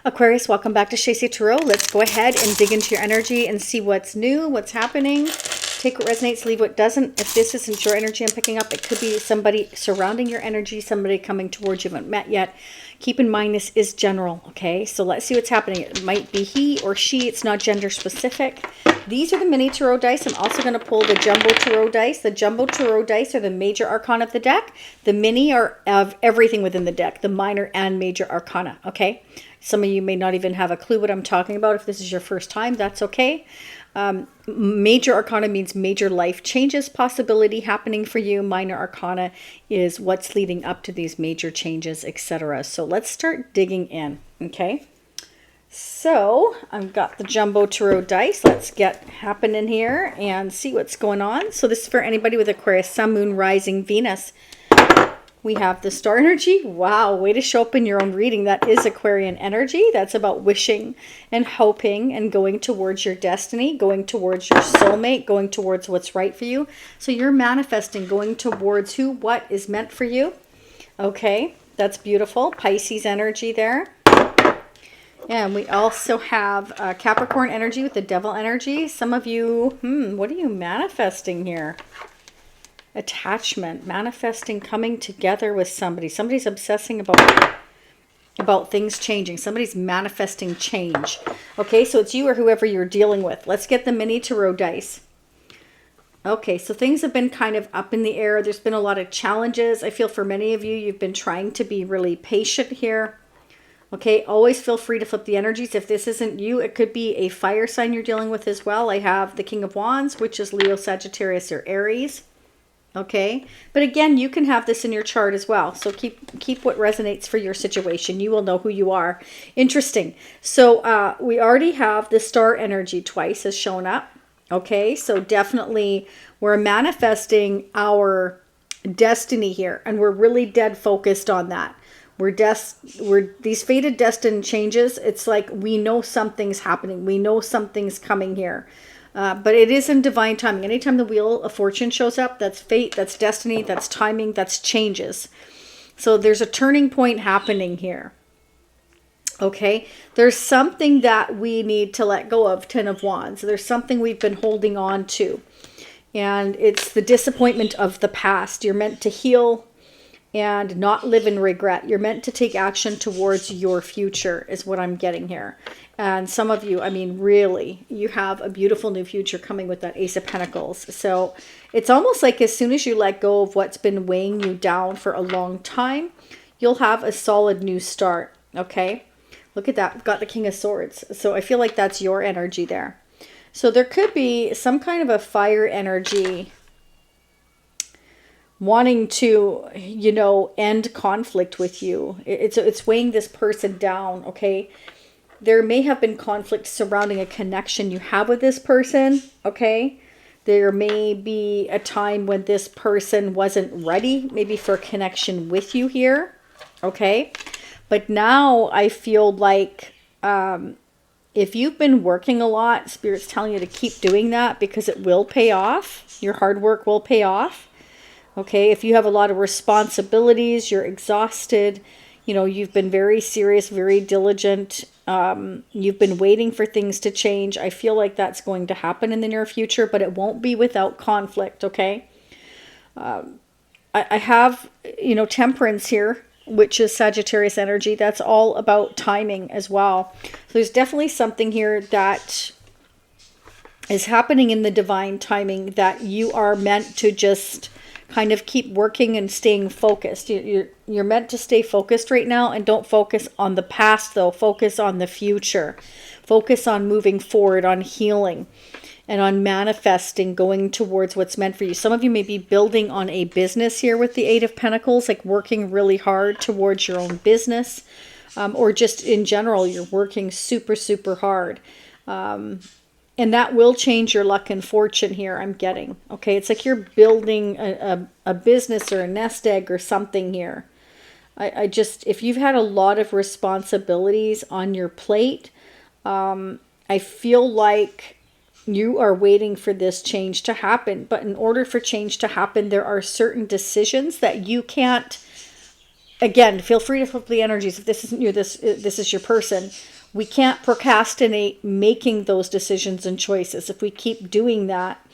Aquarius, welcome back to Shacy Tarot. Let's go ahead and dig into your energy and see what's new, what's happening. Take what resonates, leave what doesn't. If this isn't your energy I'm picking up, it could be somebody surrounding your energy, somebody coming towards you you haven't met yet. Keep in mind this is general, okay? So let's see what's happening. It might be he or she. It's not gender specific. These are the mini tarot dice. I'm also going to pull the jumbo tarot dice. The jumbo tarot dice are the major arcana of the deck. The mini are of everything within the deck, the minor and major arcana, okay? Some of you may not even have a clue what I'm talking about. If this is your first time, that's okay. Major arcana means major life changes possibility happening for you. Minor arcana is what's leading up to these major changes, etc. So let's start digging in, okay? So I've got the jumbo tarot dice. Let's get happening here and see what's going on. So this is for anybody with Aquarius Sun, Moon, Rising, Venus. We have the star energy. Wow, way to show up in your own reading. That is Aquarian energy. That's about wishing and hoping and going towards your destiny, going towards your soulmate, going towards what's right for you. So you're manifesting, going towards what is meant for you. Okay, that's beautiful. Pisces energy there. And we also have Capricorn energy with the devil energy. Some of you, what are you manifesting here? Attachment, manifesting, coming together with somebody. Somebody's obsessing about things changing. Somebody's manifesting change. Okay, so it's you or whoever you're dealing with. Let's get the mini tarot dice. Okay, so things have been kind of up in the air. There's been a lot of challenges. I feel for many of you, you've been trying to be really patient here. Okay, always feel free to flip the energies. If this isn't you, it could be a fire sign you're dealing with as well. I have the King of Wands, which is Leo, Sagittarius, or Aries. Okay, but again, you can have this in your chart as well. So keep what resonates for your situation. You will know who you are. Interesting. So we already have the star energy twice has shown up. Okay, so definitely we're manifesting our destiny here, and we're really dead focused on that. We're these fated destined changes. It's like we know something's happening. We know something's coming here. But it is in divine timing. Anytime the Wheel of Fortune shows up, that's fate, that's destiny, that's timing, that's changes. So there's a turning point happening here. Okay, there's something that we need to let go of, Ten of Wands. There's something we've been holding on to. And it's the disappointment of the past. You're meant to heal and not live in regret. You're meant to take action towards your future is what I'm getting here. And some of you, I mean, really, you have a beautiful new future coming with that Ace of Pentacles. So it's almost like as soon as you let go of what's been weighing you down for a long time, you'll have a solid new start. Okay, look at that. We've got the King of Swords. So I feel like that's your energy there. So there could be some kind of a fire energy wanting to, you know, end conflict with you. It's weighing this person down, okay? There may have been conflict surrounding a connection you have with this person, okay? There may be a time when this person wasn't ready, maybe for a connection with you here, okay? But now I feel like if you've been working a lot, Spirit's telling you to keep doing that because it will pay off. Your hard work will pay off. Okay, if you have a lot of responsibilities, you're exhausted, you know, you've been very serious, very diligent, you've been waiting for things to change. I feel like that's going to happen in the near future, but it won't be without conflict, okay? I have, you know, Temperance here, which is Sagittarius energy. That's all about timing as well. So there's definitely something here that is happening in the divine timing that you are meant to just kind of keep working and staying focused. You're meant to stay focused right now, and don't focus on the past though. Focus on the future. Focus on moving forward, on healing, and on manifesting, going towards what's meant for you. Some of you may be building on a business here with the Eight of Pentacles, like working really hard towards your own business, or just in general, you're working super, super hard. And that will change your luck and fortune here, I'm getting. Okay, it's like you're building a business or a nest egg or something here. I just, if you've had a lot of responsibilities on your plate, I feel like you are waiting for this change to happen. But in order for change to happen, there are certain decisions that you can't again, feel free to flip the energies. If this isn't you, this is your person. We can't procrastinate making those decisions and choices. If we keep doing that,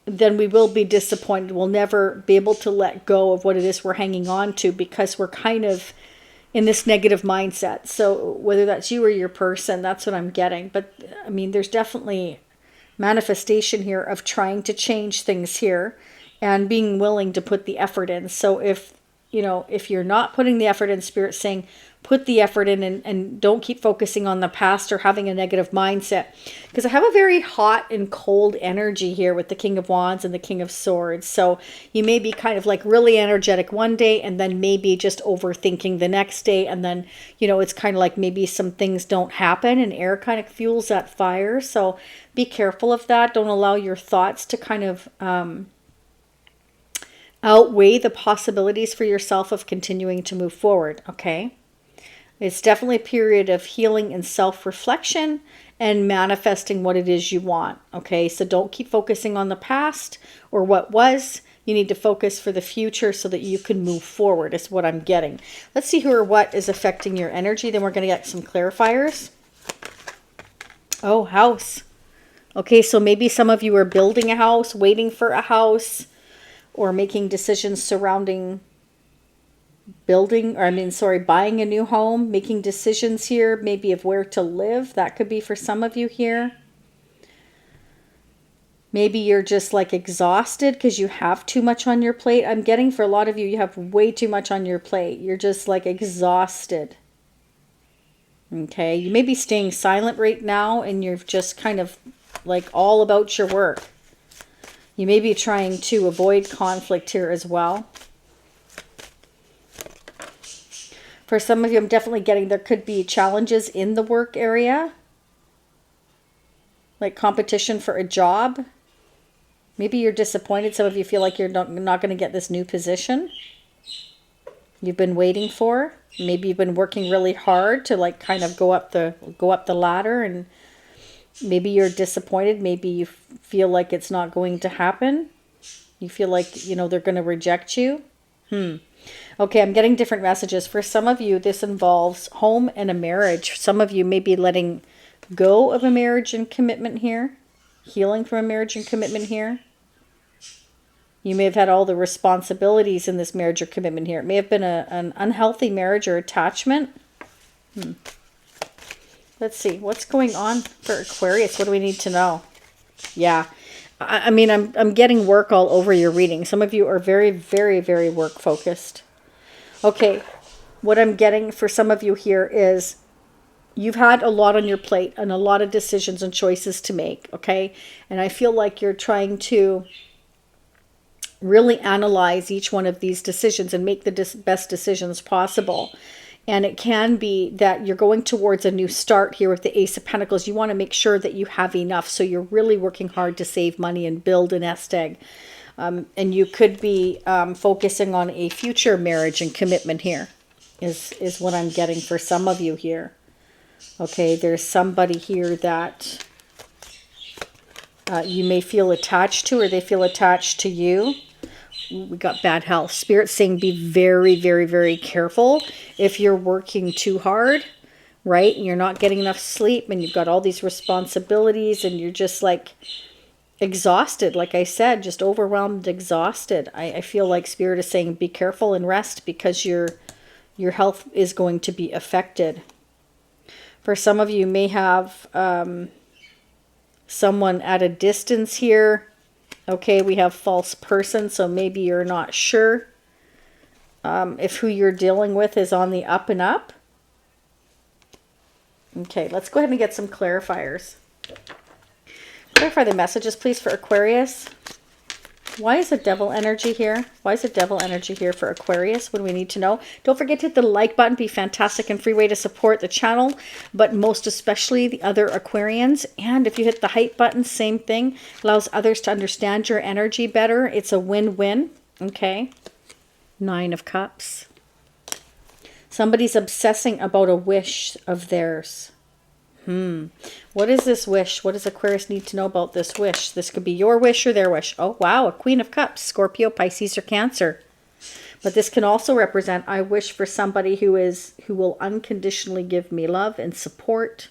then we will be disappointed. We'll never be able to let go of what it is we're hanging on to, because we're kind of in this negative mindset. So whether that's you or your person, that's what I'm getting. But I mean, there's definitely manifestation here of trying to change things here and being willing to put the effort in. So if you're not putting the effort in, Spirit's saying put the effort in, and don't keep focusing on the past or having a negative mindset. Because I have a very hot and cold energy here with the King of Wands and the King of Swords. So you may be kind of like really energetic one day, and then maybe just overthinking the next day. And then, it's kind of like maybe some things don't happen, and air kind of fuels that fire. So be careful of that. Don't allow your thoughts to kind of outweigh the possibilities for yourself of continuing to move forward, okay? It's definitely a period of healing and self-reflection and manifesting what it is you want, okay? So don't keep focusing on the past or what was. You need to focus for the future so that you can move forward, is what I'm getting. Let's see who or what is affecting your energy. Then we're going to get some clarifiers. Oh, house. Okay, so maybe some of you are building a house, waiting for a house, or making decisions surrounding buying a new home, making decisions here, maybe of where to live. That could be for some of you here. Maybe you're just like exhausted because you have too much on your plate. I'm getting for a lot of you, you have way too much on your plate. You're just like exhausted. Okay, you may be staying silent right now, and you're just kind of like all about your work. You may be trying to avoid conflict here as well. For some of you, I'm definitely getting there could be challenges in the work area, like competition for a job. Maybe you're disappointed. Some of you feel like you're not going to get this new position you've been waiting for. Maybe you've been working really hard to like kind of go up the ladder, and maybe you're disappointed. Maybe you feel like it's not going to happen. You feel like, they're going to reject you. Okay, I'm getting different messages. For some of you, this involves home and a marriage. Some of you may be letting go of a marriage and commitment here. Healing from a marriage and commitment here. You may have had all the responsibilities in this marriage or commitment here. It may have been an unhealthy marriage or attachment. Let's see. What's going on for Aquarius? What do we need to know? Yeah. I mean, I'm getting work all over your reading. Some of you are very, very, very work focused. Okay. What I'm getting for some of you here is you've had a lot on your plate and a lot of decisions and choices to make. Okay. And I feel like you're trying to really analyze each one of these decisions and make the best decisions possible. And it can be that you're going towards a new start here with the Ace of Pentacles. You want to make sure that you have enough. So you're really working hard to save money and build a nest egg. And you could be focusing on a future marriage and commitment here is what I'm getting for some of you here. Okay, there's somebody here that you may feel attached to, or they feel attached to you. We got bad health. Spirit's saying be very, very, very careful if you're working too hard, right? And you're not getting enough sleep, and you've got all these responsibilities, and you're just like exhausted. Like I said, just overwhelmed, exhausted. I feel like Spirit is saying be careful and rest, because your health is going to be affected. For some of you may have someone at a distance here. Okay, we have false person, so maybe you're not sure if who you're dealing with is on the up and up. Okay, let's go ahead and get some clarifiers. Clarify the messages, please, for Aquarius. Why is the devil energy here? Why is the devil energy here for Aquarius? What do we need to know? Don't forget to hit the like button. Be fantastic and free way to support the channel, but most especially the other Aquarians. And if you hit the hype button, same thing. Allows others to understand your energy better. It's a win-win. Okay. 9 of Cups. Somebody's obsessing about a wish of theirs. What is this wish? What does Aquarius need to know about this wish? This could be your wish or their wish. Oh, wow. A Queen of Cups. Scorpio, Pisces, or Cancer. But this can also represent, I wish for somebody who will unconditionally give me love and support.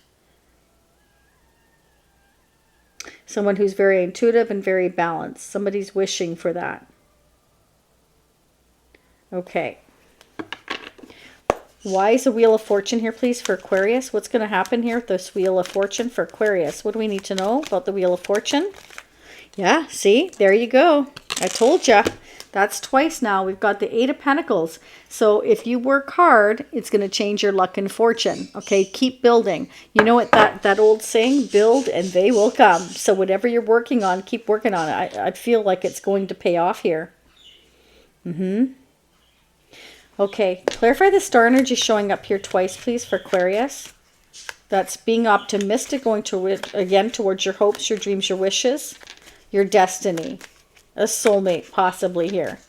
Someone who's very intuitive and very balanced. Somebody's wishing for that. Okay. Why is the Wheel of Fortune here, please, for Aquarius? What's going to happen here with this Wheel of Fortune for Aquarius? What do we need to know about the Wheel of Fortune? Yeah, see? There you go. I told you. That's twice now. We've got the Eight of Pentacles. So if you work hard, it's going to change your luck and fortune. Okay, keep building. You know what that old saying, build and they will come. So whatever you're working on, keep working on it. I feel like it's going to pay off here. Okay, clarify the star energy showing up here twice, please, for Aquarius. That's being optimistic, going again towards your hopes, your dreams, your wishes, your destiny. A soulmate possibly here.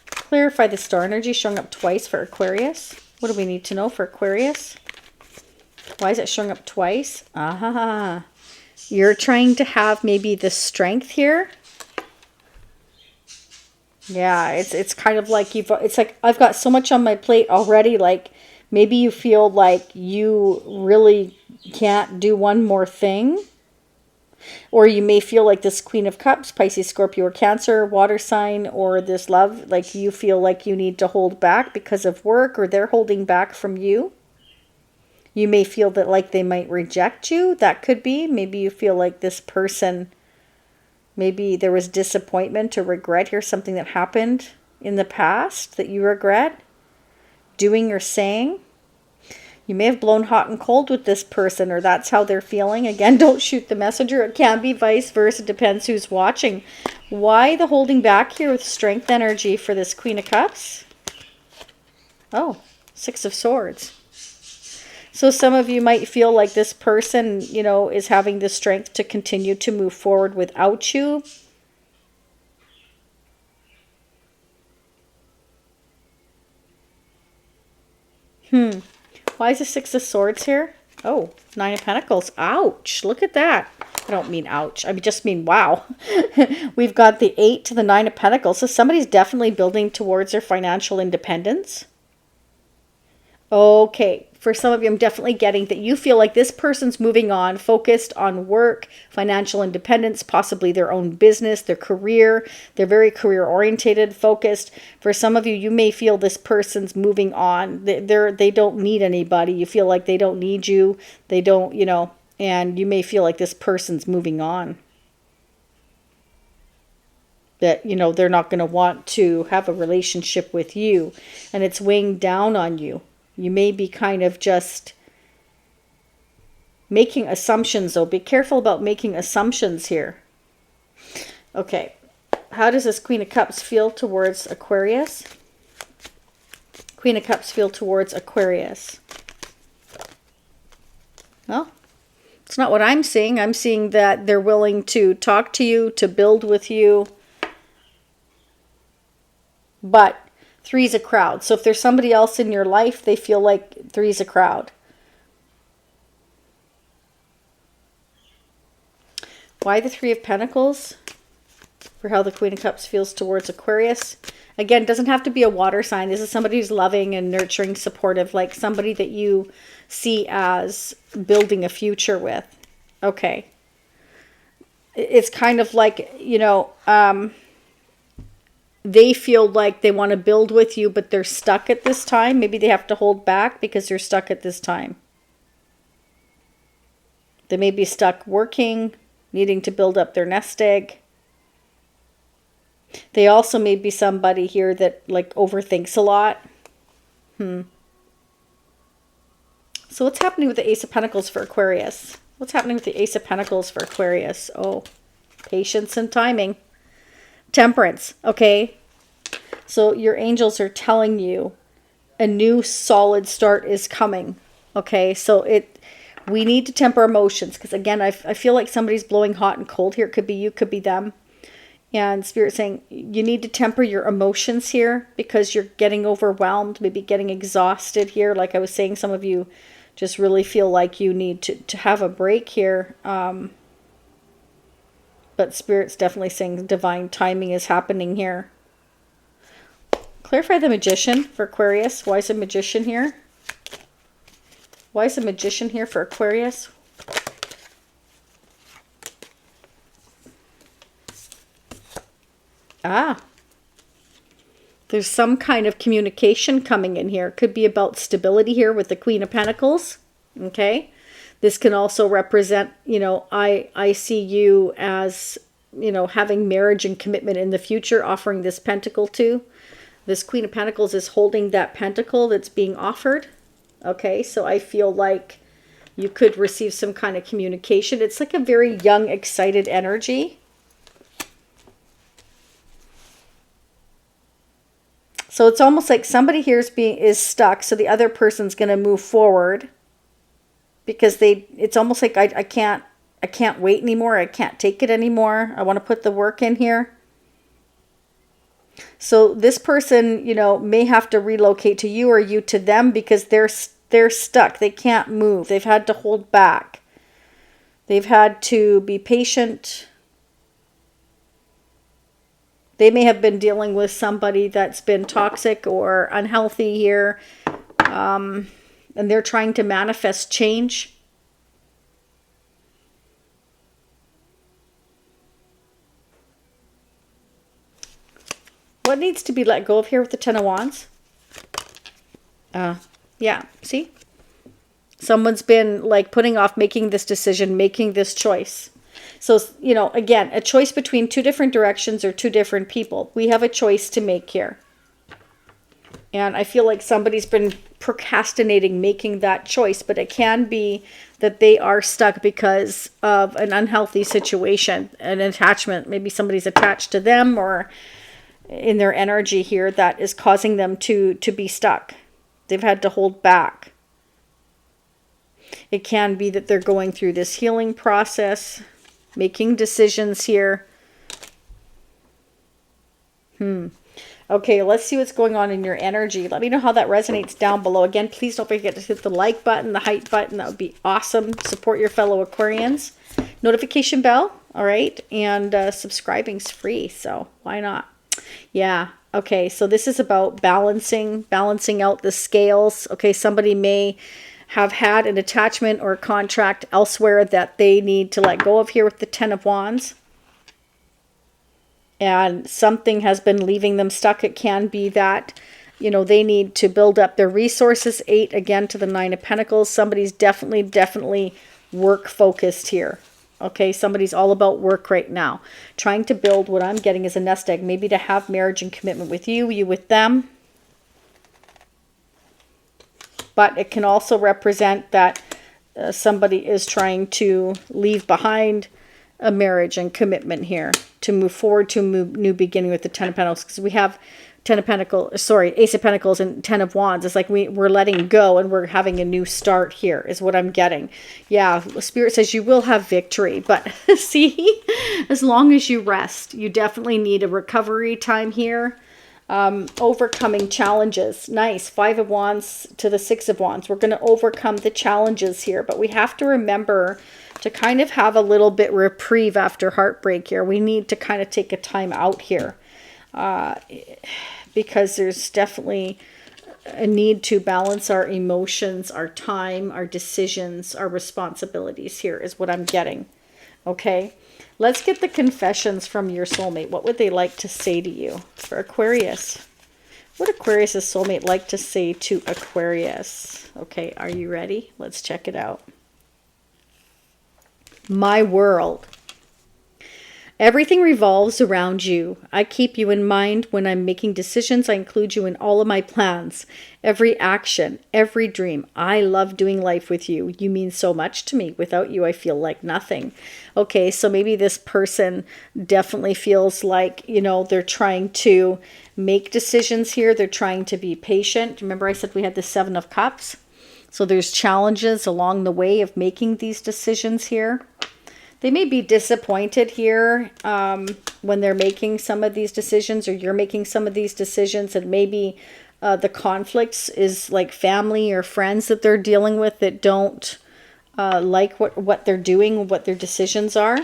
Clarify the star energy showing up twice for Aquarius. What do we need to know for Aquarius? Why is it showing up twice? You're trying to have maybe the strength here. Yeah, it's kind of like it's like I've got so much on my plate already. Like maybe you feel like you really can't do one more thing. Or you may feel like this Queen of Cups, Pisces, Scorpio, or Cancer, water sign, or this love, like you feel like you need to hold back because of work, or they're holding back from you. You may feel that like they might reject you. That could be. Maybe you feel like this person, maybe there was disappointment or regret here, something that happened in the past that you regret doing or saying. You may have blown hot and cold with this person, or that's how they're feeling. Again, don't shoot the messenger. It can be vice versa. Depends who's watching. Why the holding back here with strength energy for this Queen of Cups? Oh, Six of Swords. So some of you might feel like this person, you know, is having the strength to continue to move forward without you. Why is the Six of Swords here? Oh, Nine of Pentacles. Ouch. Look at that. I don't mean ouch. I just mean wow. We've got the 8 to the 9 of Pentacles. So somebody's definitely building towards their financial independence. Okay. For some of you, I'm definitely getting that you feel like this person's moving on, focused on work, financial independence, possibly their own business, their career. They're very career-orientated, focused. For some of you, you may feel this person's moving on. They don't need anybody. You feel like they don't need you. They don't, you know, and you may feel like this person's moving on. That, you know, they're not going to want to have a relationship with you. And it's weighing down on you. You may be kind of just making assumptions, though. Be careful about making assumptions here. Okay. How does this Queen of Cups feel towards Aquarius? Queen of Cups feel towards Aquarius. Well, it's not what I'm seeing. I'm seeing that they're willing to talk to you, to build with you. But three's a crowd. So if there's somebody else in your life, they feel like three's a crowd. Why the Three of Pentacles? For how the Queen of Cups feels towards Aquarius. Again, it doesn't have to be a water sign. This is somebody who's loving and nurturing, supportive, like somebody that you see as building a future with. Okay. It's kind of like, you know, they feel like they want to build with you, but they're stuck at this time. Maybe they have to hold back because they're stuck at this time. They may be stuck working, needing to build up their nest egg. They also may be somebody here that like overthinks a lot. So what's happening with the Ace of Pentacles for Aquarius? What's happening with the Ace of Pentacles for Aquarius? Oh, patience and timing. Temperance. Okay. So your angels are telling you a new solid start is coming. Okay. So we need to temper emotions. Because again, I feel like somebody's blowing hot and cold here. It could be you, could be them. And Spirit saying you need to temper your emotions here because you're getting overwhelmed, maybe getting exhausted here. Like I was saying, some of you just really feel like you need to have a break here. But Spirit's definitely saying divine timing is happening here. Clarify the Magician for Aquarius. Why is a Magician here? Why is a Magician here for Aquarius? Ah. There's some kind of communication coming in here. It could be about stability here with the Queen of Pentacles. Okay. This can also represent, you know, I see you as, you know, having marriage and commitment in the future, offering this pentacle to. This Queen of Pentacles is holding that pentacle that's being offered. Okay, so I feel like you could receive some kind of communication. It's like a very young, excited energy. So it's almost like somebody here is stuck, so the other person's going to move forward because it's almost like I can't wait anymore. I can't take it anymore. I want to put the work in here. So this person, you know, may have to relocate to you or you to them because they're stuck. They can't move. They've had to hold back. They've had to be patient. They may have been dealing with somebody that's been toxic or unhealthy here. And they're trying to manifest change. What needs to be let go of here with the Ten of Wands? Yeah, see? Someone's been like putting off making this decision, making this choice. So, you know, again, a choice between two different directions or two different people. We have a choice to make here. And I feel like somebody's been procrastinating making that choice, but it can be that they are stuck because of an unhealthy situation, an attachment. Maybe somebody's attached to them or in their energy here that is causing them to be stuck. They've had to hold back. It can be that they're going through this healing process, making decisions here. Okay, let's see what's going on in your energy. Let me know how that resonates down below. Again, please don't forget to hit the like button, the hype button. That would be awesome. Support your fellow Aquarians. Notification bell, all right? And subscribing's free, so why not? Yeah, okay, so this is about balancing out the scales. Okay, somebody may have had an attachment or a contract elsewhere that they need to let go of here with the Ten of Wands. And something has been leaving them stuck. It can be that, you know, they need to build up their resources. 8, again, to the 9 of Pentacles. Somebody's definitely work focused here. Okay, somebody's all about work right now. Trying to build what I'm getting is a nest egg. Maybe to have marriage and commitment with you, you with them. But it can also represent that somebody is trying to leave behind a marriage and commitment here to move forward to a new beginning with the Ten of Pentacles, because we have Ace of Pentacles and Ten of Wands. It's like we're letting go and we're having a new start here is what I'm getting. Yeah, Spirit says you will have victory, but see, as long as you rest, you definitely need a recovery time here. Overcoming challenges. Nice. 5 of Wands to the 6 of Wands. We're going to overcome the challenges here, but we have to remember to kind of have a little bit reprieve after heartbreak here. We need to kind of take a time out here because there's definitely a need to balance our emotions, our time, our decisions, our responsibilities here is what I'm getting. Okay, let's get the confessions from your soulmate. What would they like to say to you for Aquarius? What Aquarius' soulmate like to say to Aquarius? Okay, are you ready? Let's check it out. My world. Everything revolves around you. I keep you in mind when I'm making decisions. I include you in all of my plans, every action, every dream. I love doing life with you. You mean so much to me. Without you, I feel like nothing. Okay, so maybe this person definitely feels like, you know, they're trying to make decisions here. They're trying to be patient. Remember I said we had the 7 of Cups? So there's challenges along the way of making these decisions here. They may be disappointed here when they're making some of these decisions, or you're making some of these decisions, and maybe the conflicts is like family or friends that they're dealing with that don't like what they're doing, what their decisions are.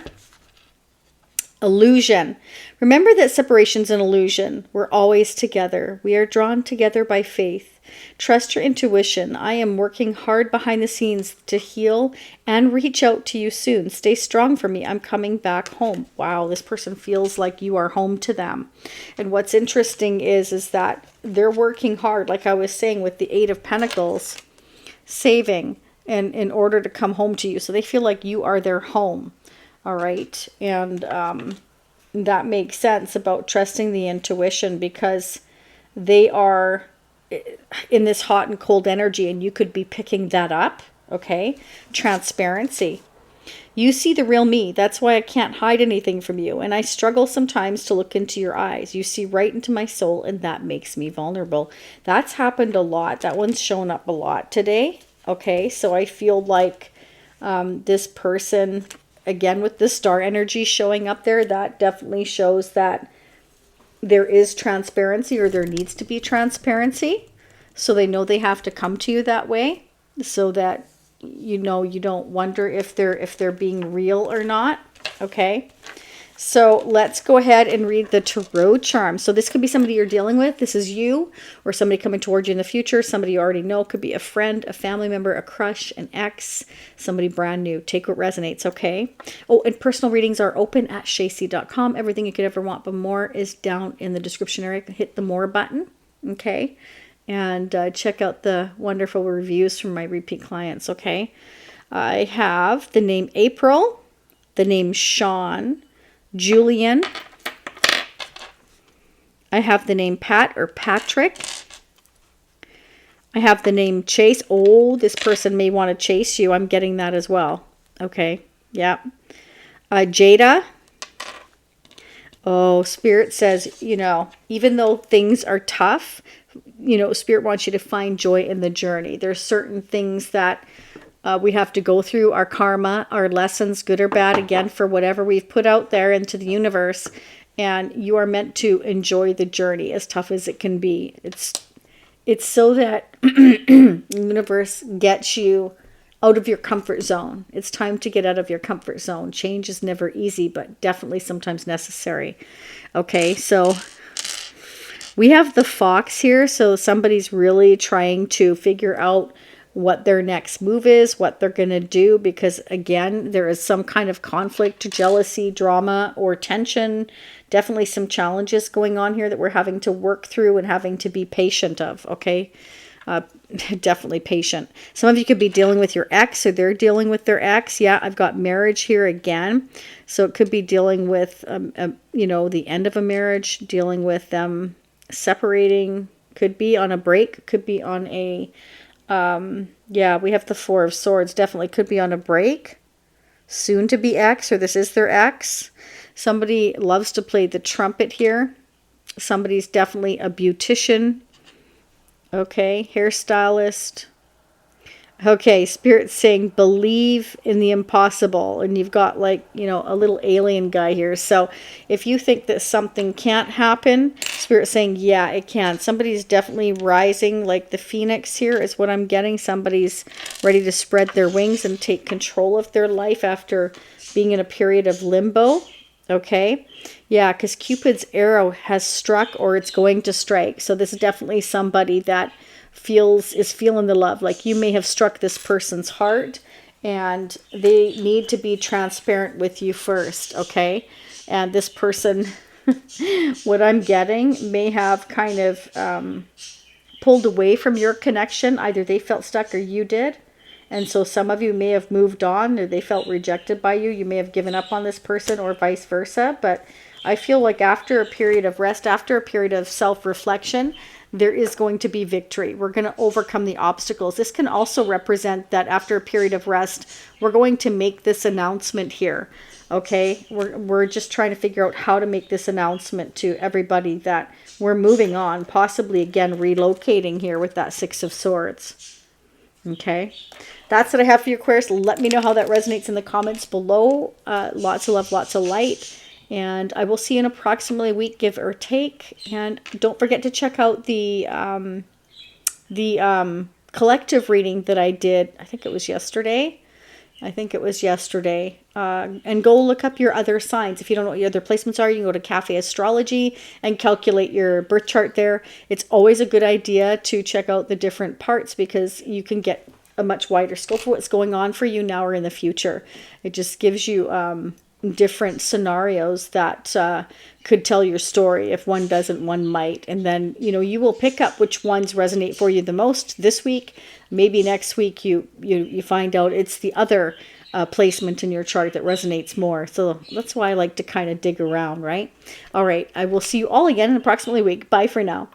Illusion. Remember that separation's an illusion. We're always together. We are drawn together by faith. Trust your intuition. I am working hard behind the scenes to heal and reach out to you soon. Stay strong for me. I'm coming back home. Wow, this person feels like you are home to them. And what's interesting is that they're working hard, like I was saying with the Eight of Pentacles, saving and in order to come home to you. So they feel like you are their home. All right. And that makes sense about trusting the intuition, because they are in this hot and cold energy and you could be picking that up. Okay. Transparency. You see the real me. That's why I can't hide anything from you. And I struggle sometimes to look into your eyes. You see right into my soul, and that makes me vulnerable. That's happened a lot. That one's shown up a lot today. Okay. So I feel like this person, again, with the star energy showing up there, that definitely shows that there is transparency, or there needs to be transparency. So they know they have to come to you that way, so that you know you don't wonder if they're being real or not. Okay. So let's go ahead and read the tarot charm. So this could be somebody you're dealing with. This is you, or somebody coming towards you in the future. Somebody you already know. Could be a friend, a family member, a crush, an ex, somebody brand new. Take what resonates, okay? Oh, and personal readings are open at shacey.com. Everything you could ever want but more is down in the description area. Hit the more button, okay? And check out the wonderful reviews from my repeat clients, okay? I have the name April, the name Sean, Julian. I have the name Pat or Patrick. I have the name Chase. Oh, this person may want to chase you. I'm getting that as well. Okay. Yeah. Jada. Oh, Spirit says, you know, even though things are tough, you know, Spirit wants you to find joy in the journey. There's certain things that we have to go through, our karma, our lessons, good or bad, again, for whatever we've put out there into the universe. And you are meant to enjoy the journey, as tough as it can be. It's so that the universe gets you out of your comfort zone. It's time to get out of your comfort zone. Change is never easy, but definitely sometimes necessary. Okay, so we have the fox here. So somebody's really trying to figure out what their next move is, what they're going to do, because again, there is some kind of conflict, jealousy, drama, or tension. Definitely some challenges going on here that we're having to work through and having to be patient of, okay? Definitely patient. Some of you could be dealing with your ex, or they're dealing with their ex. Yeah, I've got marriage here again. So it could be dealing with, you know, the end of a marriage, dealing with them separating, could be on a break, could be on a... yeah, we have the Four of Swords. Definitely could be on a break. Soon to be ex, or this is their ex. Somebody loves to play the trumpet here. Somebody's definitely a beautician. Okay, hairstylist. Okay, Spirit's saying believe in the impossible. And you've got, like, you know, a little alien guy here. So if you think that something can't happen, Spirit's saying, yeah, it can. Somebody's definitely rising, like the phoenix here is what I'm getting. Somebody's ready to spread their wings and take control of their life after being in a period of limbo. Okay. Yeah, because Cupid's arrow has struck, or it's going to strike. So this is definitely somebody that is feeling the love. Like you may have struck this person's heart, and they need to be transparent with you first, okay? And this person, what I'm getting, may have kind of pulled away from your connection. Either they felt stuck or you did. And so some of you may have moved on, or they felt rejected by you. You may have given up on this person, or vice versa. But I feel like after a period of rest, after a period of self-reflection, there is going to be victory. We're going to overcome the obstacles. This can also represent that after a period of rest, we're going to make this announcement here. Okay, we're just trying to figure out how to make this announcement to everybody that we're moving on, possibly again relocating here with that Six of Swords. Okay, that's what I have for you, Aquarius. Let me know how that resonates in the comments below. Lots of love, lots of light. And I will see you in approximately a week, give or take. And don't forget to check out the collective reading that I did. I think it was yesterday. and go look up your other signs. If you don't know what your other placements are, you can go to Cafe Astrology and calculate your birth chart there. It's always a good idea to check out the different parts because you can get a much wider scope of what's going on for you now or in the future. It just gives you different scenarios that could tell your story. If one doesn't, one might. And then, you know, you will pick up which ones resonate for you the most this week. Maybe next week you find out it's the other placement in your chart that resonates more. So that's why I like to kind of dig around, right? All right. I will see you all again in approximately a week. Bye for now.